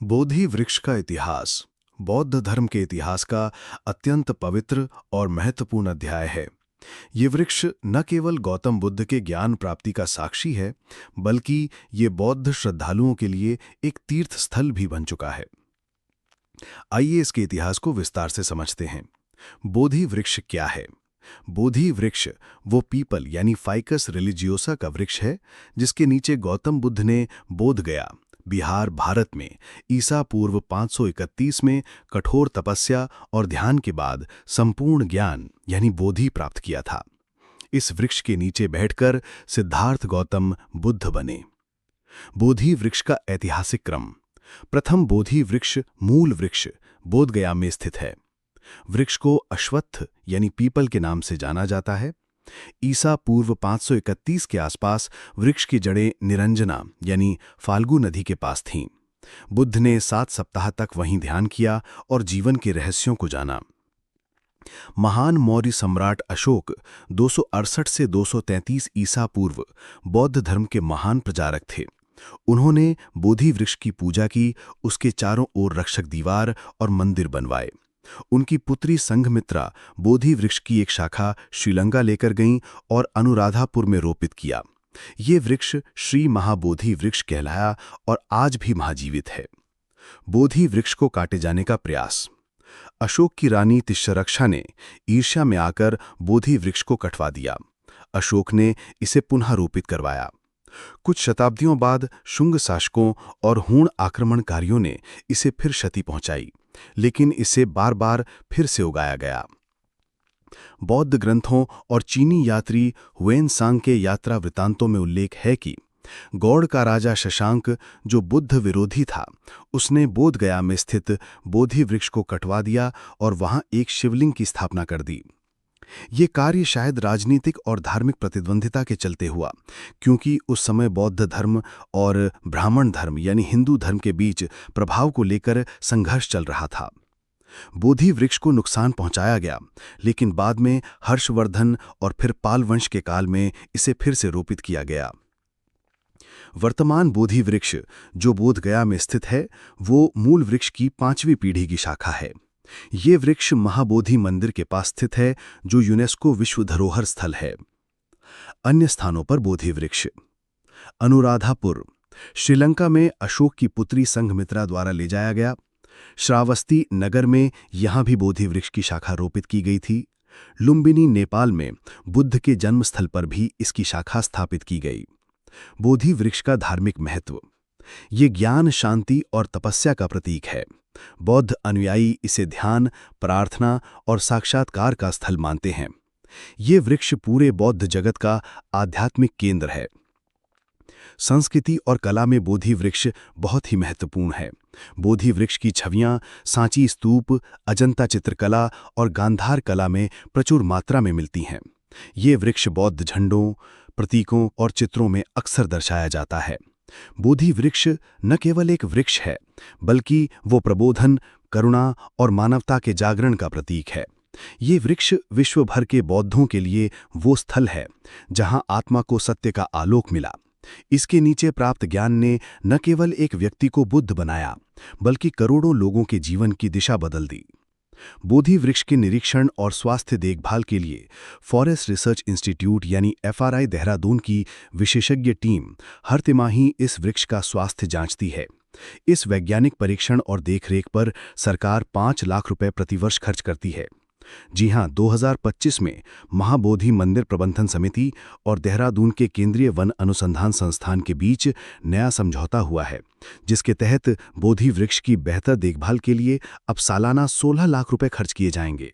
बोधि वृक्ष का इतिहास बौद्ध धर्म के इतिहास का अत्यंत पवित्र और महत्वपूर्ण अध्याय है। ये वृक्ष न केवल गौतम बुद्ध के ज्ञान प्राप्ति का साक्षी है, बल्कि ये बौद्ध श्रद्धालुओं के लिए एक तीर्थ स्थल भी बन चुका है। आइए इसके इतिहास को विस्तार से समझते हैं। बोधि वृक्ष क्या है? बोधि वृक्ष वो पीपल यानी फाइकस रिलिजियोसा का वृक्ष है, जिसके नीचे गौतम बुद्ध ने बोध गया, बिहार, भारत में ईसा पूर्व 531 में कठोर तपस्या और ध्यान के बाद संपूर्ण ज्ञान यानी बोधि प्राप्त किया था। इस वृक्ष के नीचे बैठकर सिद्धार्थ गौतम बुद्ध बने। बोधि वृक्ष का ऐतिहासिक क्रम। प्रथम बोधि वृक्ष मूल वृक्ष बोधगया में स्थित है। वृक्ष को अश्वत्थ यानी पीपल के नाम से जाना जाता है। ईसा पूर्व 531 के आसपास वृक्ष की जड़ें निरंजना यानी फाल्गु नदी के पास थीं। बुद्ध ने 7 सप्ताह तक वहीं ध्यान किया और जीवन के रहस्यों को जाना। महान मौर्य सम्राट अशोक 268 से 233 ईसा पूर्व बौद्ध धर्म के महान प्रचारक थे। उन्होंने बोधि वृक्ष की पूजा की, उसके चारों ओर रक्षक दीवार और मंदिर बनवाए। उनकी पुत्री संघमित्रा बोधि वृक्ष की एक शाखा श्रीलंका लेकर गईं और अनुराधापुर में रोपित किया। ये वृक्ष श्री महाबोधि वृक्ष कहलाया और आज भी महाजीवित है। बोधि वृक्ष को काटे जाने का प्रयास। अशोक की रानी तिश्यरक्षा ने ईर्ष्या में आकर बोधि वृक्ष को कटवा दिया। अशोक ने इसे पुनः रोपित करवाया। कुछ शताब्दियों बाद शुंग शासकों और हूण आक्रमणकारियों ने इसे फिर क्षति पहुंचाई, लेकिन इसे बार बार फिर से उगाया गया। बौद्ध ग्रंथों और चीनी यात्री हुएनसांग के यात्रा वृत्तांतों में उल्लेख है कि गौड़ का राजा शशांक, जो बुद्ध विरोधी था, उसने बोधगया में स्थित बोधि वृक्ष को कटवा दिया और वहां एक शिवलिंग की स्थापना कर दी। ये कार्य शायद राजनीतिक और धार्मिक प्रतिद्वंदिता के चलते हुआ, क्योंकि उस समय बौद्ध धर्म और ब्राह्मण धर्म यानी हिंदू धर्म के बीच प्रभाव को लेकर संघर्ष चल रहा था। बोधि वृक्ष को नुकसान पहुंचाया गया, लेकिन बाद में हर्षवर्धन और फिर पाल वंश के काल में इसे फिर से रोपित किया गया। वर्तमान बोधि वृक्ष जो बोधगया में स्थित है, वो मूल वृक्ष की 5वीं पीढ़ी की शाखा है। ये वृक्ष महाबोधि मंदिर के पास स्थित है, जो यूनेस्को विश्व धरोहर स्थल है। अन्य स्थानों पर बोधि वृक्ष। अनुराधापुर श्रीलंका में अशोक की पुत्री संघमित्रा द्वारा ले जाया गया। श्रावस्ती नगर में यहां भी बोधि वृक्ष की शाखा रोपित की गई थी। लुम्बिनी नेपाल में बुद्ध के जन्मस्थल पर भी इसकी शाखा स्थापित की गई। बोधि वृक्ष का धार्मिक महत्व। ये ज्ञान, शांति और तपस्या का प्रतीक है। बौद्ध अनुयायी इसे ध्यान, प्रार्थना और साक्षात्कार का स्थल मानते हैं। ये वृक्ष पूरे बौद्ध जगत का आध्यात्मिक केंद्र है। संस्कृति और कला में बोधि वृक्ष बहुत ही महत्वपूर्ण है। बोधि वृक्ष की छवियां सांची स्तूप, अजंता चित्रकला और गांधार कला में प्रचुर मात्रा में मिलती हैं। ये वृक्ष बौद्ध झंडों, प्रतीकों और चित्रों में अक्सर दर्शाया जाता है। बोधि वृक्ष न केवल एक वृक्ष है, बल्कि वो प्रबोधन, करुणा और मानवता के जागरण का प्रतीक है। ये वृक्ष विश्व भर के बौद्धों के लिए वो स्थल है जहां आत्मा को सत्य का आलोक मिला। इसके नीचे प्राप्त ज्ञान ने न केवल एक व्यक्ति को बुद्ध बनाया, बल्कि करोड़ों लोगों के जीवन की दिशा बदल दी। बोधि वृक्ष के निरीक्षण और स्वास्थ्य देखभाल के लिए फॉरेस्ट रिसर्च इंस्टीट्यूट यानी FRI देहरादून की विशेषज्ञ टीम हर तिमाही इस वृक्ष का स्वास्थ्य जांचती है। इस वैज्ञानिक परीक्षण और देखरेख पर सरकार 5 लाख रुपए प्रतिवर्ष खर्च करती है। जी हां, 2025 में महाबोधि मंदिर प्रबंधन समिति और देहरादून के केंद्रीय वन अनुसंधान संस्थान के बीच नया समझौता हुआ है, जिसके तहत बोधि वृक्ष की बेहतर देखभाल के लिए अब सालाना 16 लाख रुपए खर्च किए जाएंगे।